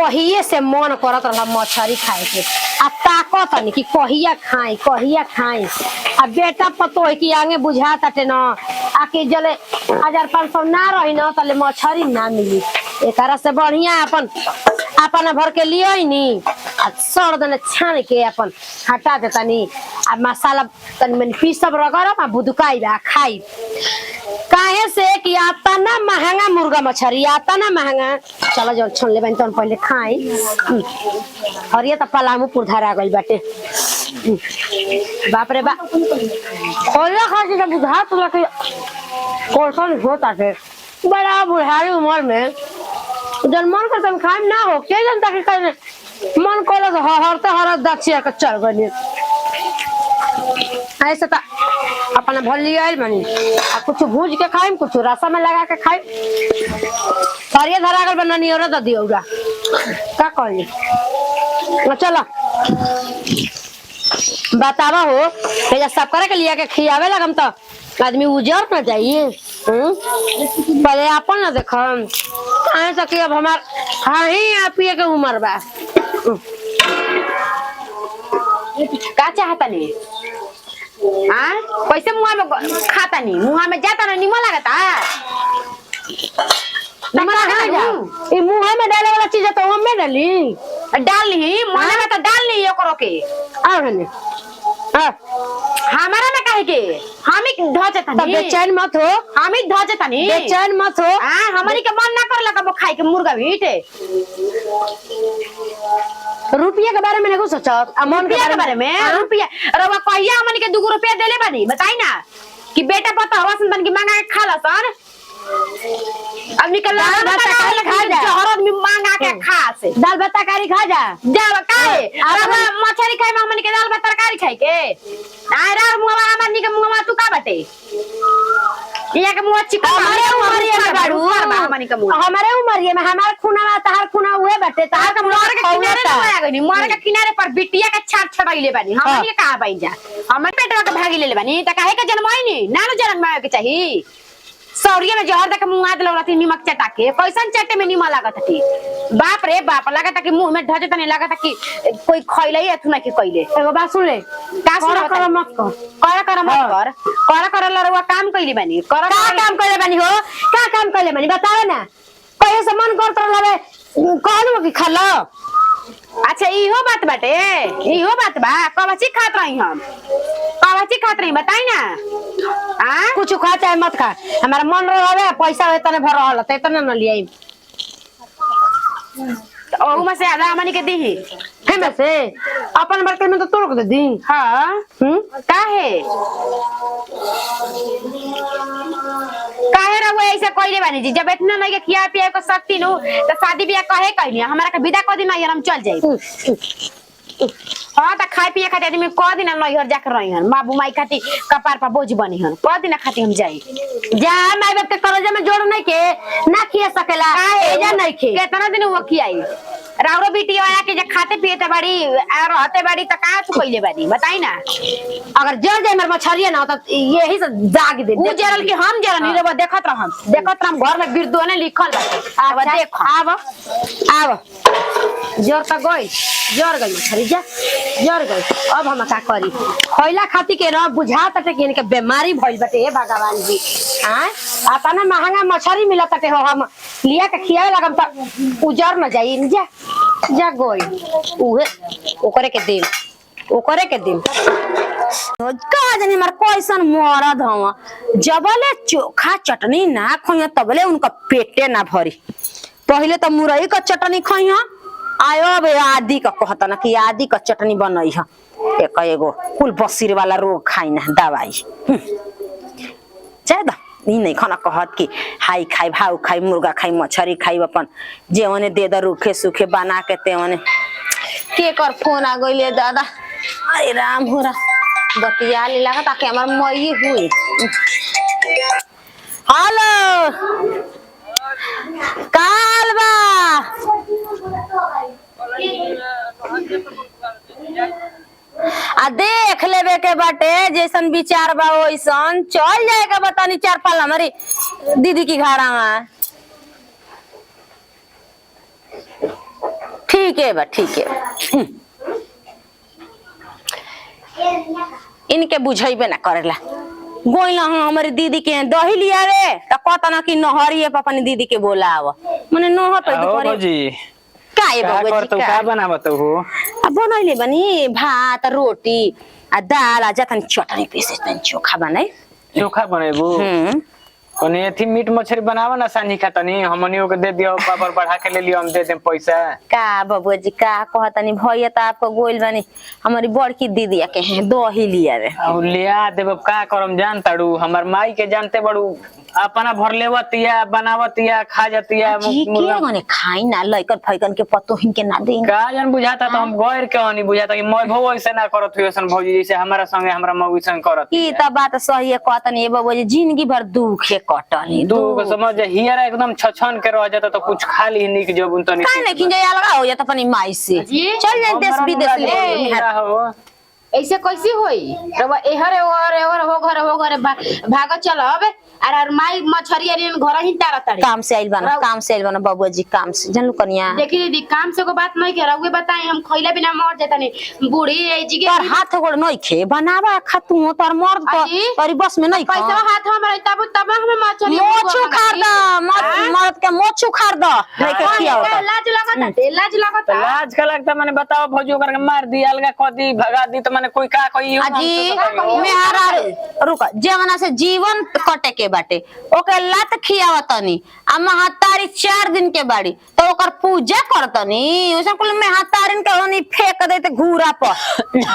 कहिए से मन करत रहा मछली खाए के आ ताकत नहीं कि कहिया खाई आ बेटा पतो है कि आगे बुझा ताटे न आके जले 1500 ना रही न तले मछली ना मिली एकरा से बढ़िया अपन भर के लिए नी आ सर दने छान के अपन हटा देता नी आ मसाला तनी में पीसब रगड़ब आ बुदकाई बा खाई काहे से कि आता ना महंगा मुर्गा मछली आता ना महंगा चलो जो छोड़ ले बन तो पहले खाई हरिया त पलामू पुरधारा गइल बाटे बाप रे बा खोला खा के बुझा तो लगे कोसन होता है बड़ा बुढ़ारी उम्र में जन मन करता हम खाए ना हो के जनता के करे मन कोला तो हरते दक्षिया के चल गनी ऐसे तो अपना भल्ली आइल बनी आ कुछ भूज के खाइम कुछ रसा में लगा के खाइम सरिया धरा गल बननी और द दियोगा का कहली चलो बतावा हो तेजा सब करे के लिया के खियावे लगम तो आदमी उजर न जाइए पहले अपन न देखम आए सके अब हमार हां पिए के उम्र बा का चाहता नहीं कैसे मुहा में खाता नहीं मुहा में जाता ना निमन लगता ई मुंह में डाले वाला चीज तो हम में डाली मन में तो डाल नहीं करो के आने हमारा ना कहे के हम ही धोचता नहीं बेचैन मत हो हम ही धोचता नहीं बेचैन मत हो हमारी के मन ना कर लगा वो खाए के मुर्गा मीट रुपया के बारे में नहीं सोचा अमन के बारे में रुपया रवा कहिया हमन के 2 रुपया देले बानी बताई ना कि बेटा पता हवा संतन की मांगा के खा लसन अब निकल जहर आदमी मांगा के खा से दाल भात तरकारी खा जा काहे रवा मछली खाए हमन के दाल भात तरकारी खाए के आरा मुवा हमन के मुवा तू का बाटे इया के मुवा चिकन हमारे उमरिए में हमार खुना तहार खुना हुए बाटे तहार का मोर के किनारे ना आ गनी मोर के किनारे पर बिटिया के छाट छड़ाइले बानी हमन के कहां बाई जा हमन पेटवा के भागी लेले बानी त काहे के जन्मई नी नानो जन्म में के चाहिए सौरिया में जहर देके मुंह हाथ लौराती निमक चटा के कैसन चटे में निमक लागत थी बाप रे बाप लागत कि मुंह में ढजे तने लागत कि कोई खइले अथु ना के कइले एगो बात सुन ले का कर मत कर लरवा काम कइले बानी का काम कइले बानी हो का काम कइले बानी बताओ ना कहियो से मन करत रहले कहलू कि खा लो अच्छा इहो बात बाटे इहो बात बा कबची खात रही हम कबची खात रही बताई ना कुछ खा चाहे मत खा हमारा मन रहे पैसा इतने भर रहल त इतने न लियाई ओहु में से आधा हमनी के दीही है में से अपन बर्तन में तो तोड़ के दी हां काहे रहो ऐसे कइले बानी जी जब इतना नहीं के खिया पिया को शक्ति नु त शादी बियाह कहे कहली हमरा के विदा क दिन नहीं हम चल जाई हां त खाए पिए खातिर आदमी क दिन नैहर जाकर रही हन बाबू माई खातिर कपार पर बोझ बनी हन क दिन खातिर हम जाई जा माई बाप के करजा में जोड़ नहीं के ना खिया सकेला एजा नहीं खे केतना दिन वो खियाई राउरो बेटी आया के जे खाते पिएते बाड़ी और रहते बाड़ी त का तू कइले बानी बताई ना अगर जर जाए मर मछरिया ना त यही से जाग दे उ जरल के हम जरल नहीं रे देखत रहम घर में बिरदो ने लिखल बा अब देख आव जर त गई जर गई मछरी जा जर गई अब हम का करी खइला खाती के न बुझा तटे के इनके बीमारी भइल बाटे हे भगवान जी हां आता ना महंगा मछरी मिलत तटे हो हम लिया के खियावे लगम त उजर न जाई जा गई उहे ओकरे के दिन का जानी मार कैसन मरद हवा जबले चोखा चटनी ना खइया तबले उनका पेटे ना भरी पहले तो मुरई का चटनी खइया आयो बे आदि का कहता ना कि आदि का चटनी बनई है एक एगो कुल बसीर वाला रोग खाई ना दवाई चाहे ई नहीं खाना कहत कि हाई खाई भाव खाई मुर्गा खाई मछरी खाई अपन जेवने दे द रूखे सूखे बना के तेवने के कर फोन आ गइले दादा अरे राम हो रा बतिया ले लगा ताकि हमार मई हुई हेलो काल बा आ देख लेबे के बाटे जैसन विचार बा वैसन चल जाएगा बतानी 4 पाल हमारी दीदी की घरा में ठीक है बा ठीक है। इनके बुझेबे ना करेला। गोइला हमारी दीदी के दही लिया रे त कहता ना कि नहरिए पर अपनी दीदी के बोलाव मने नहर पे दुपहर बाबूजी का है का बाबूजी करतौ का बनावत हो? अब बनैले बनी भात रोटी आ दाल आ जतन चटनी पीसे तन चोखा बनाई। चोखा बनेबू? कने एथी मीट मछली बनावा ना सांझी खा तनी हमनियो के दे दियो पापड़ बढ़ा के ले लियो हम दे देम पैसा। का बाबूजी का कहतनी भैया त आपको गोइल बनी हमारी बड़की दीदी के हैं दही लिया रे और लिया देब का करम जान ताड़ू हमर माई के जानते बड़ू अपना भर लेवतिया बनावतिया खा जातिया जी के गने खाई ना लइकन फइकन के पतो हिन के ना दे का जन बुझाता तो हम गैर के नहीं बुझाता कि मैं भो ऐसे ना करत हुई ऐसन भौजी जैसे हमारा संगे हमरा मौगी संग करत ई त बात सही है कहतनी ए बाबूजी जिंदगी भर दुखे कटनी दू को समझ हियर एकदम छछन के रह जाता तो कुछ खा ली निक जब तनी का नहीं कि जाय अलगा हो जाता अपनी माई से चल जाए देश विदेश ले हो ऐसे कैसी होई रवा एहरे और हो घर भाग चल अब अरे माई मछरी अरे घर ही तारा तारी काम से आइल बना बाबूजी काम से जानलू कनिया देखी दीदी काम से को बात नहीं के रहुए बताई हम खइला बिना मर जाता नहीं बूढ़ी जी के तोर हाथ गोड़ नहीं खे बनावा खा तू तोर मर्द तो तोरी बस में नहीं पैसा हाथ हमारे तब हमें मछरी मोछू खार द मर्द के मोछू खार द लेके खिया होता लाज लगता लाज का लगता मैंने बताओ भौजी ओकर के मार दी अलगा क दी भगा दी तो मैंने कोई का कही अजी मेहरा रुक जेवना से जीवन कटे के बाटे ओके लात खियावतनी आ महतारी 4 दिन के बाड़ी तो ओकर पूजा करतनी ओसन कुल महतारिन के ओनी फेंक देते घूरा पर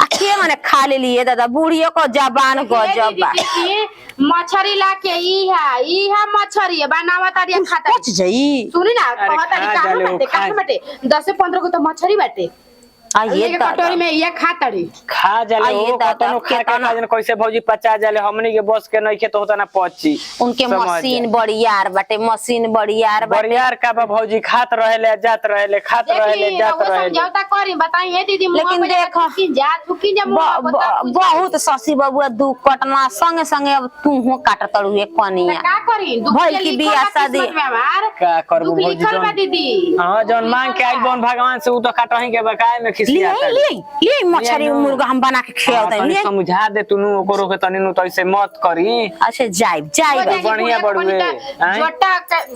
आखिए माने खा ले लिए दादा बूढ़ियों को जबान गजब बा मछरी ला के ई है मछरी बनावा तारी खाता पच जाई सुनी ना कहतारी का बाटे 10 से 15 को तो मछरी बाटे आ ये कटोरी में ये खातारी खा जाले हो कतनो खा के ना जन कैसे भौजी पचा जाले हमनी के बस के नहीं के तो होता ना पची उनके मशीन बड़ियार बाटे मशीन बड़ियार बाटे बड़ियार का बा भौजी खात रहेले जात रहेले खात रहेले जात रहेले समझौता करी बताई हे दीदी लेकिन देख थुकी जा बहुत ससी बबुआ दू कटना संगे संगे अब तू हो काट तड़ू एक कनिया का करी भइल की बियाह शादी का करबो भौजी लिखल बा दीदी हां जौन मांग के आइल बोन भगवान से उ तो काटही के बकाए में ले मछली मुर्गा हम बना के खियावता है समझा दे तू ओकरो के तनी नु तो ऐसे मत करी अच्छा जाई बढ़िया बड़ुए जोटा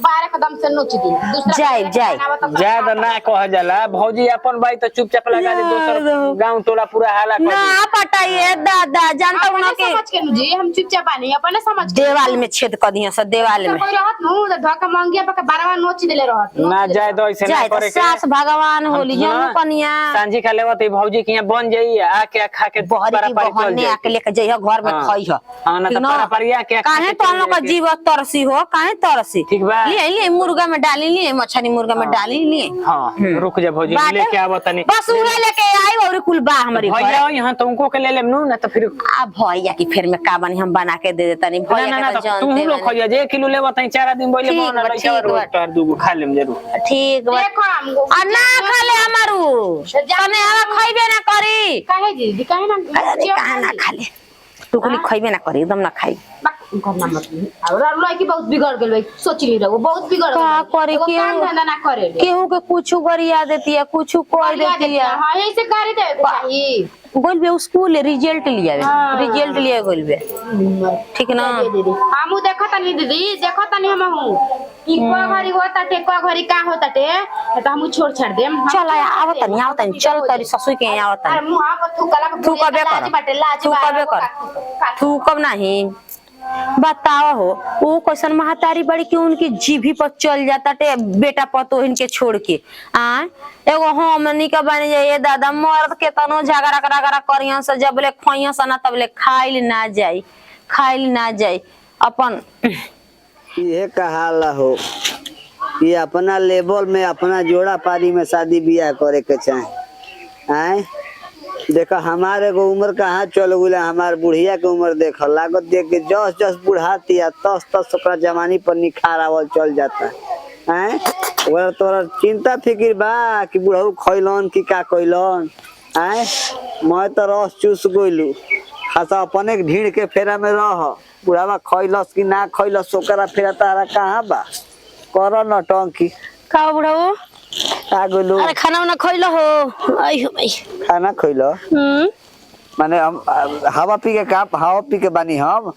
12 कदम से नोच दी दूसरा ज्यादा ना कह जाला भौजी अपन भाई तो चुपचाप लगा दे दोसर गांव टोला पूरा हाला कर ना पटाइए दादा जानता हूं ना के समझ के जी हम चुपचाप बानी अपन समझ देवाल में छेद कर दिया सब देवाल में कोई रहत नु धक्का मांगिया पका 12 नोच देले रहत ना जाए दो ऐसे ना करे के सास भगवान होली जनु कनिया सांझी खा लेवत भौजी के बन जाई आके खा के बहरी की बहने आके लेके जइह घर में खई ह हां ना तो परिया के काहे तो हम लोग का जीव तरसी हो काहे तरसी ठीक बा ले मुर्गा में डाली लिए मछली मुर्गा में डाली लिए हां रुक जा भौजी लेके आवत तनी बस उहे लेके आई और कुल बा हमारी भैया यहां तुमको के ले लेम नु ना तो फिर आ भैया की फिर में का बनी हम बना के दे देतनी भैया के जानते तू लोग खइया जे किलो लेबत 4 दिन बोले बना लइका रोटर दूगो खा लेम जरूर ठीक बा देखो हम आ ना खा ले हमारू तने हम खइबे ना करी काहे दीदी काहे ना खा ले टुकली खइबे ना करी एकदम ना खाई करना मत और लड़की बहुत बिगड़ गेल भाई सोच ली रहो बहुत बिगड़ का करे के काम धंधा ना करे केहू के कुछ गरिया देती है कुछ कर देती है हां ऐसे करे दे चाहिए बोलबे स्कूल रिजल्ट लिया रिजल्ट लिया बोलबे ठीक ना दीदी हमहु देखो तनी दीदी देखो तनी हमहु की को घरी होता टे को घरी का होता टे त हमहु छोड़ छाड़ देम चल आवत नहीं चल तोरी ससुर के आवत अरे मुंह पर थू कला लाज बाटे लाज थू कब नहीं बताओ हो वो क्वेश्चन महतारी बड़ी कि उनकी जीभी पर चल जाता टे बेटा पतो इनके छोड़ के आ एगो हमनी के बन जाए दादा मर्द के तनो झगड़ा करा करिया से जबले खइया से ना तबले खाइल ना जाए अपन ये कहाला हो कि अपना लेवल में अपना जोड़ा पारी में शादी ब्याह करे के चाहे आए देखो हमारे को उम्र कहाँ चल गई हमार बुढ़िया के उम्र देख लागत देख के जस जस बुढ़ाती है तस ओकरा जवानी पर निखार आवल चल जाता है ओकरा तोरा चिंता फिक्र बा कि बुढ़ऊ खइलन कि का कइलन आए मैं तो रस चूस गइलू खासा अपने ढीड़ के फेरा में रह बुढ़ावा खइलस कि ना खइलस ओकरा फेरा तारा कहाँ बा कर नटंकी का बुढ़ऊ आ गेलू अरे खाना वाना खइलो हो आई हो भाई खाना खइलो माने हम हवा पी के बानी हम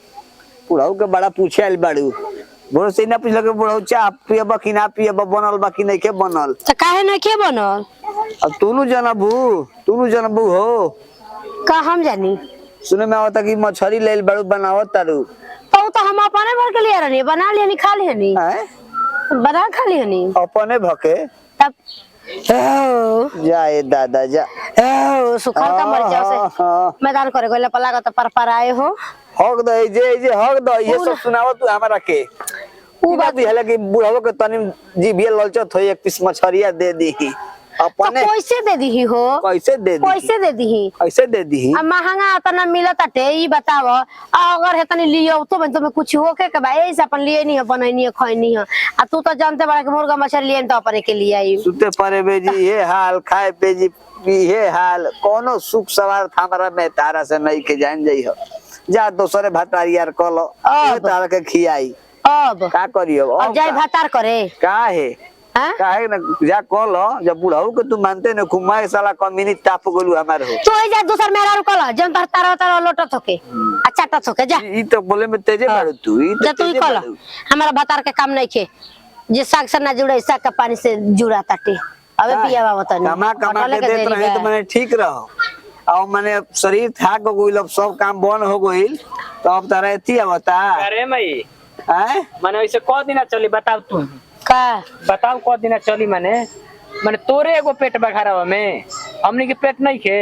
बुढ़ऊ के बड़ा पूछे आइल बाड़ू बोलो से ना पूछ लगे बुढ़ऊ चाह पियब कि ना पियब बनल बा कि नहीं के बनल त काहे न के बनल अब तूनु जनबू हो का हम जानी सुने में आवता कि मछली लेल बाड़ू बनावत तारू तो हम अपने भर के लिए रहनी बना लियनी खा लियनी हैं बना खा लियनी अपने भके तब जाए दादा जा सुखल का मरचा से मैदान करे गइला पर लागत पर आए हो हक दे जे हक दे ये सब सुनावत तू हमरा के उ बात भी है कि बुढ़ावो के तनी जीभिए ललचत हो एक पीस मछरिया दे दी अपने कैसे दे दी हो कैसे दे दी अब महंगा तना मिलत अटे ई बताव अगर है तनी लियो तो में कुछ हो के बा ऐसे अपन लिए नहीं है बनैनी है खैनी है आ तू तो जानते बड़ा कि मुर्गा मछली लिए तो अपने के लिए आई सुते परे बेजी ये हाल खाए बेजी ये हाल कोनो सुख सवार हमरा में तारा से नहीं के जान जाई हो जा दोसरे भातारी यार कलो तारा के खियाई अब का करियो अब जाई भातार करे काहे काहे ना जा कलो जब बुढ़ाऊ के तू मानते न घुमाए साला कमीनी टाप गेलू हमार हो तो जा दूसर मेरा रुकल जन तारा लोटत होके अच्छा टच होके जा ई तो बोले में तेजे बाड़ू तू ई जा तू ही कल हमारा भातार के काम नहीं खे जे साग से ना जुड़े साग का पानी से जुड़ा ताटे अबे पिया बाबा तनी कमा के देत रही तो मैंने ठीक रहो और मैंने शरीर थाक गइल अब सब काम बंद हो गइल तो अब तारा एती आवता अरे मई हैं माने ऐसे क दिन चली बताओ तू का बताओ क दिन चली माने तोरे एगो पेट बघारा में हमनी के पेट नहीं खे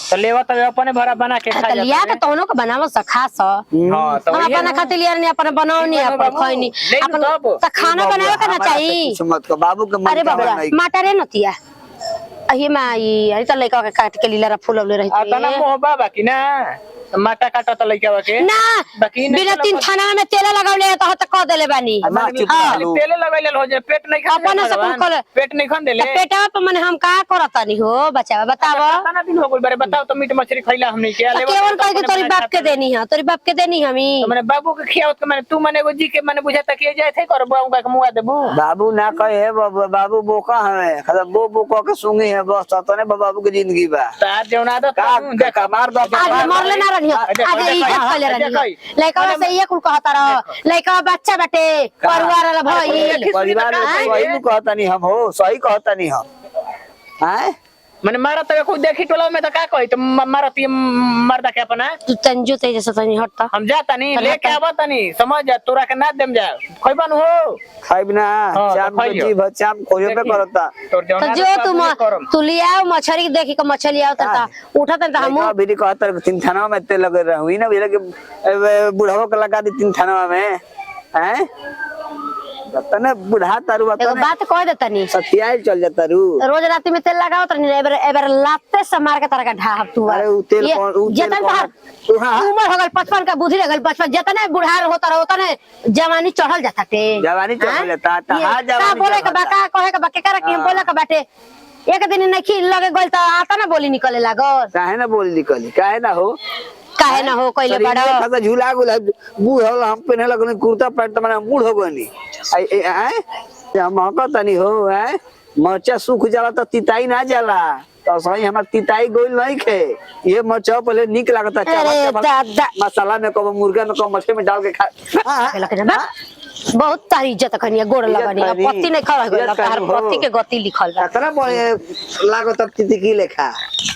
तो लेवा तो अपने भरा बना के खा लिया के तोनो के बनावो सखा स हां तो हम अपना खातिर लिया नहीं अपन बनावनी अपन खैनी अपन त खाना बनावे के ना चाहिए मत को बाबू के मन अरे बाबा मटरे नतिया अही माई अरे त लइका के काट के लीला फूलवले रही आ तना मोह बाबा की ना माटा काटा त लइका के ना बिना तीन खाना में तेल लगावले त त क देले बानी तेल लगाइले हो जे पेट नहीं खा अपन से कुल पेट नहीं खन देले पेटवा पे माने हम का करतानी हो बचावा बताव तना दिन हो गइल बारे बताओ तो मीट मछली खइला हमनी के लेवा केवन कह के तोरी बाप के देनी है तोरी बाप के देनी हमी माने बाबू के खियावत के माने तू माने एगो जी के माने बुझाता के जाय थे कर बाबू का मुआ देबू बाबू ना कहे बाबू बोका हमें खदा बो को के सुंगी है बस तने बाबू के जिंदगी बा तार जौन आदत का मार दो आज मरले ना रही आज ई इज्जत खले रही लइका से ये कुल कहता रह लइका बच्चा बाटे परिवार वाला भइल परिवार में सही नु कहता नहीं हम हो सही कहता नहीं हम हैं माने मारा तो खुद देखी टोला में तो का कहि तो मारती मर्दा के अपना तू तंजो ते जैसे तनी हटता हम जाता नहीं लेके आवता नहीं समझ जा तोरा के ना देम जा खइबन हो खाइब ना शाम को जी बच्चाम खोयो पे करता तोर तो जो तू लिया मछली देखी के मछली आओ ता उठा ता हम बिरी कहता तीन थाना में ते लगे रहुई ना बिरे के बुढ़ावो के लगा दी तीन थाना में हैं तने बुढ़ा तारू एगो बात कह दे तनी सखियाई चल जाता रू रोज रात में तेल लगाओ तनी एबर लाते से मार के तरह का ढाप तू अरे उ तेल कौन उ तेल कौन उम्र हो गल 55 का बुद्धि लगल 55 जतने बुढ़ार होता रहो तने जवानी चढ़ल जाता टे जवानी चढ़ल जाता हां जवानी का बोले के बाका कहे के बाके करे कि हम बोले के बाटे एक दिन नहीं खी लगे गल त आता ना बोली निकले लागल काहे ना बोली निकली काहे ना हो काहे ना हो कइले बड़ा खाता झूला गुला बूढ़ हो हम पहने लगने कुर्ता पैंट त माने बूढ़ हो गनी हैं हम कहता नहीं हो हैं मरचा सूख जाला त तिताई ना जाला तो सही हमार तिताई गोइल नहीं खे ये मरचा पहले निक लागता चावल मसाला में को मुर्गा में को मछली में डाल के खा बहुत तारी इज्जत खनिया गोड़ लगनी पत्ती नहीं खा गइल तार पत्ती के गति लिखल बा इतना लागत तितकी लेखा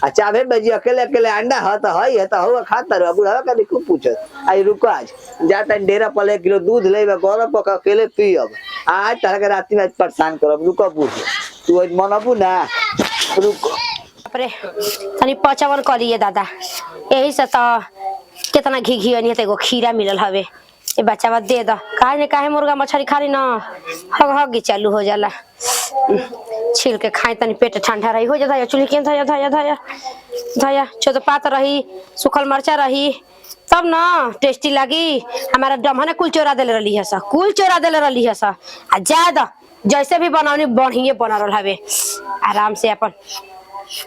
आ चाहे बजी अकेले अंडा ह त है त हो खाता रह बुढ़ा का देखो पूछत आई रुको आज जाता डेरा पर 1 किलो दूध लेबे गरम पक अकेले पियब आज तरह के रात में परेशान करब रुको बुढ़ तू आज मनबू ना रुको रे तनी पचवन करिए दादा यही से तो कितना घी अनिए एगो खीरा मिलल हवे ए बच्चावा दे द काहे मुर्गा मछली खाली ना हग चालू हो जाला छील के खाए तनी पेट ठंडा रही हो जा चुली के धया छोट पात रही सुखल मरचा रही तब ना टेस्टी लगी हमारा डमहने कुल चोरा देले रही है सा आ ज्यादा जैसे भी बनावनी बढ़िया बना रहल हवे आराम से अपन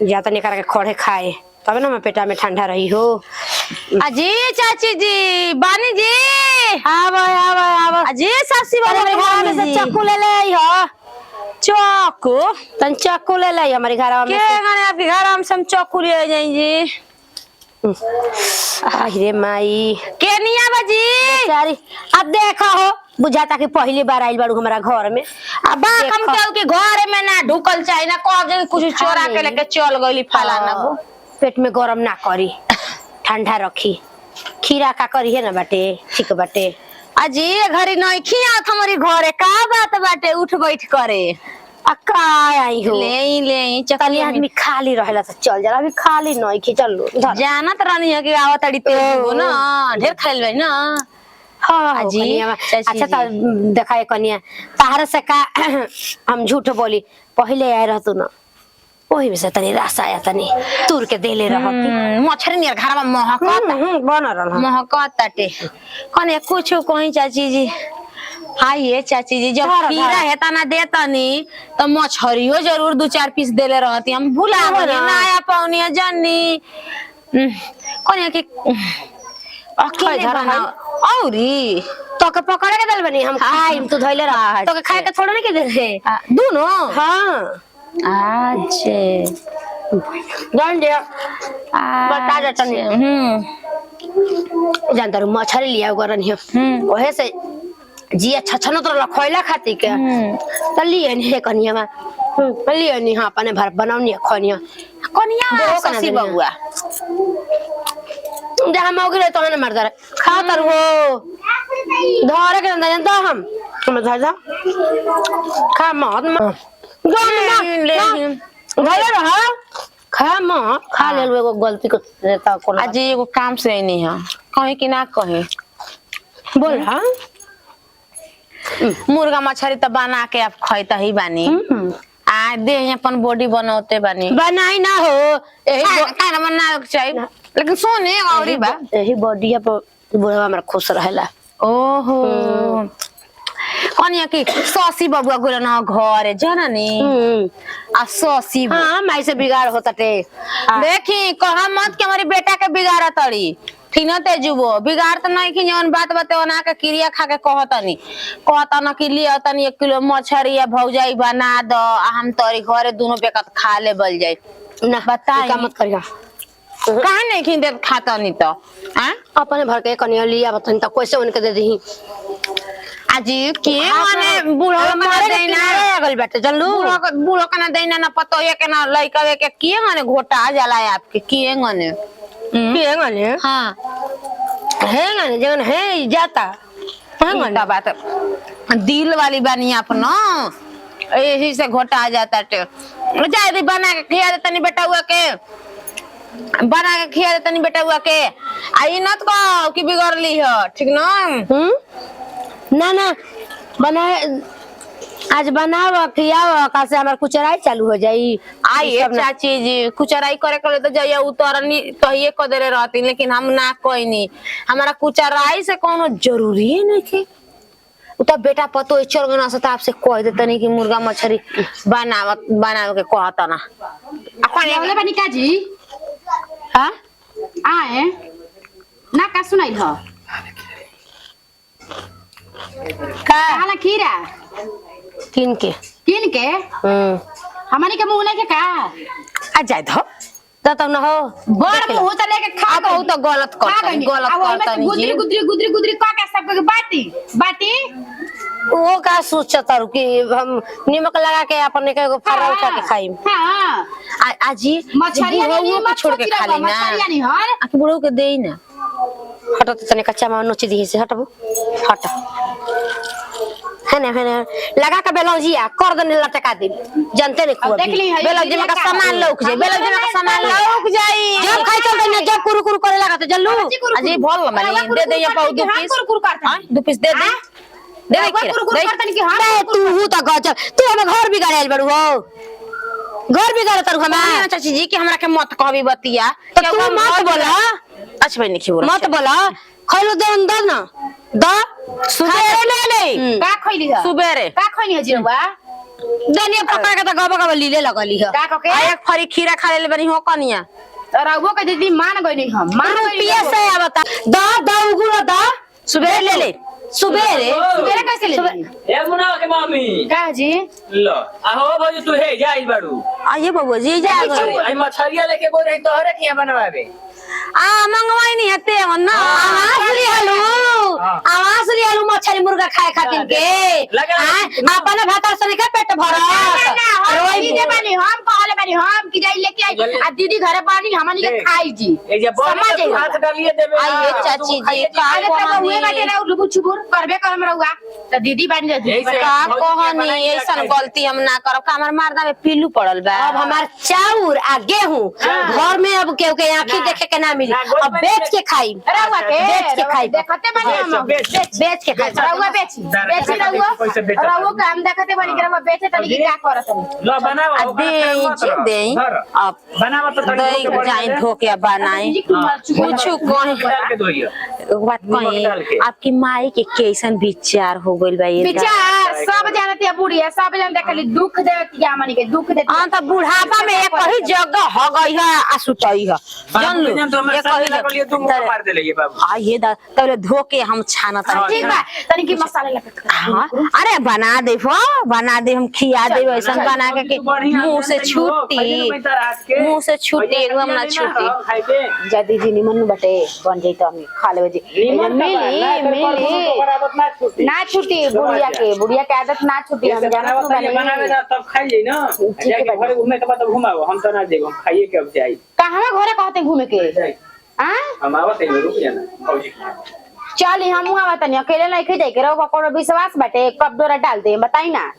ज्यादा नहीं करके खोड़े खाए तब ना मैं पेटा में ठंडा रही हो अजी चाची जी बानी जी आवा अजी सासी वाले घर में से चक्कू ले ले हो चाकू तन चाकू ले लाई हमारे घर में के गाने आपके घर हम सब चाकू ले जाएंगे अरे माई के निया बाजी बेचारी अब देखा हो बुझाता कि पहली बार आइल बाड़ू हमारा घर में अब हम केहू के घर में ना ढुकल चाहे ना कब जगह कुछ चोरा के लेके चल गइली फलाना वो पेट में गरम ना करी ठंडा रखी खीरा का करी है ना बाटे ठीक बाटे अजी घरी नहीं खिया हमारी घरे का बात बाटे उठ बैठ करे आ का आई हो ले तनी चकली आदमी खाली रहेला तो चल जा अभी खाली नहीं खिचल लो जानत रहनी है कि आवत अड़ी तेज हो ना ढेर खाइल भाई ना हाँ अजी, कनिया चाची अच्छा तो देखाए कनिया ताहर से का हम झूठ बोली पहले आए रहतु ना वही में से तनी रस आया तनी तूर के देले रहती मछरी नियर घर में महकत बन रहा महकत ताटे कने कुछ कहीं चाची जी हाँ ये चाची जी जब धर, खीरा धर। हेता ना देतनी तो मछरियो जरूर 2-4 पीस देले रहती हम भूला गए ना। ना आया पौनिया जन्नी कने के अकेले धर, बनाओ औरी तो के पकड़े के दल बनी हम खाइम तू धइले रह तो के खाए के थोड़ा नहीं के दे दे दोनों हाँ अच्छे जान दे बता जा तनी जानता रू मछली लिया गरन है ओहे से जी अच्छा छनो तो खइला खाती के त लिए ने कनिया में लिए नि हां अपने भर बनाउनी खनिया कनिया ससी बबुआ जहां मौगे तो ने मरदा खा तर हो धरे के अंदर जानता हम धर जा खा मत भले रहा खा मत खा ले एगो गलती को देता को आज एगो काम से नहीं है कहे कि ना कहे बोल हां मुर्गा मछली तो बना के आप खैता ही बानी आ दे अपन बॉडी बनाते बानी बनाई ना हो यही खाना बना चाहिए लेकिन सोने औरी बा यही बॉडी पर बुढ़वा हमरा खुश रहेला ओहो कनिया की ससी बबुआ गुला ना घर जननी आ ससी हां माई से बिगाड़ होता टे देखी कहा मत कि हमारी बेटा के बिगाड़ा तड़ी ठीक न तेजुबो बिगाड़ तो नहीं कि जौन बात बते ना के क्रिया खा के कहतनी कहता ना कि लिया तनी 1 किलो मछरी या भौजाई बना दो आ हम तोरी घरे दोनों बेकत खा ले बल जाए ना बताई का मत करिया काहे नहीं खिंदे खाता नहीं तो हां अपने भर के कनिया लिया बतन त कैसे उनके दे दी अजी के माने बूढ़ो का देना गल बैठे जल्लू बूढ़ो का ना देना ना पतो ये के ना लइका के माने घोटा जाला है आपके के माने के गले हां है गले जगन है जाता का बात दिल वाली बानी अपना यही से घोटा आ जाता टे जाए दी बना के खिया दे तनी बेटा हुआ के बना के खिया दे तनी बेटा हुआ के आई नत को कि बिगड़ली है ठीक ना ना ना बनाए आज बनाव खियाव का से हमार कुचराई चालू हो जाई आइए चाची जी कुचराई करे करे तो जाइए उतरनी तो ये कदरे रहती लेकिन हम ना कोई नहीं हमारा कुचराई से कोनो जरूरी है नहीं के तो बेटा पतो चल गना से आपसे कह देते नहीं कि मुर्गा मछली बनाव के कहता ना अपन लेवले बनी का जी हां आए ना का सुनाइल ह का काला खीरा किन के के हमनी के मुंह नहीं के का आ जाए धो तो न हो बड़ मुंह त लेके खा अब वो तो गलत करता नहीं गुदरी जी गुदरी गुदरी गुदरी का के सब के बाटी बाटी वो का सोचता रु कि हम नमक लगा के अपन के फराउ के खाई हां आजी मछली नहीं मत छोड़ के खा लेना मछली नहीं हर आके बुढ़ऊ के देई ना हट तो तने कच्चा में नोची दी से हटबो हट है ना लगा के बेलौजिया कर देने लटका दे जानते नहीं खूब देख ली है बेलौजी में का सामान लौक जाए बेलौजी में का सामान लौक जाई जब खाई चल देना जब कुरु कुरु करे लगा तो जल्लू अजी बोल मानी दे दे ये पाऊ 2 पीस कुरकुर करता हां 2 पीस दे दे दे कुरकुर करता नहीं कि हां बे तू हूं तो गजब तू हम घर बिगाड़ेल बड़ू हो घर बिगाड़ तर हमार चाची जी कि हमरा के मत कहबी बतिया तो तू मत बोला अच्छा भाई नहीं बोला मत बोला खैलो दे अंदर ना द सुबेरे ले ले का खइली ह सुबेरे का खइनी ह जीवा देनिया पकड़ के तो गबा गबा लीले लगली है का कके आ एक फरी खीरा खा ले बनी हो कनिया रघुओ के दीदी मान गई नहीं हम मान गई पिए से आवता द उगुला द सुबेरे ले ले सुबेरे सुबेरे कैसे ले ली? ए मुना के मामी का जी लो आहो भौजी तू हे जाई बाड़ू आइए बबुआ जी जा गए आई मछरिया लेके बोल रही तोहरे किया बनवावे आ मंगवाई नहीं हते ना आवाज ली हलू मछली मुर्गा खाए खातिर के लगा। अपन भातर से नहीं पेट भरत दीदी बनी हम कहले बनी हम कि जाई लेके आई आ दीदी घरे पानी हमनी के खाई जी ए जे बोल समझ तू हाथ डालिए देबे आइए चाची जी का अरे तो हुए बाटे ना लुबु छुबुर करबे करम रहुआ त दीदी बन जा दीदी ऐसे- का भौजी के कहनी बनाई ऐसा खाई। गलती हम ना करब का हमार मर्दा में पीलू पड़ल बा अब हमार चाउर आ गेहूं घर में अब केहू के आंखी देखे के ना मिली ना, गोद अब में बेच के खाई रहुआ के बेच के खाई देखते बनी हम बेच के खाई रहुआ बेची बेची रहुआ रहुआ का हम देखते बनी कि रहुआ बेचे तनी की का करत लो बनावा दे अब बनावा तो दई जाई धो के बनाई कुछ कहीं डाल के दोइयो बात डाल के। कहीं आपकी माई के कैसन विचार हो गइल बा ये विचार सब जानती है बुढ़िया सब जानते खाली दुख देती है हमनी के दुख देती हां तो बुढ़ापा में एक ही जगह हो गई है आ सुतई है जान लो तो मैं एक सब ही लगा लिए तुम मार दे ले बाबू आ ये तब धो के हम छाना था ठीक बा तनी की मसाले लपेट के हाँ अरे बना दे बना दे हम खिया दे वैसा बना के मुंह से छूटी मुंह से छूटी एकदम ना छूटी जा दीदी निमन बटे बन जाई तो हम खा लेबे जी मिली ना छुट्टी बुढ़िया के आदत ना छुट्टी हम जानत बनावे ना तब खाई जाई ना जाके घरे घूमे के बाद तब घुमाओ हम तो ना देगो खाइए के अब जाई कहां घरे कहते घूमे के हां हम आवत है रुक जाना फौजी चल हम आवत नहीं अकेले नहीं खे जाए के रहो कोनो विश्वास बाटे कब डोरा डाल दे बताई ना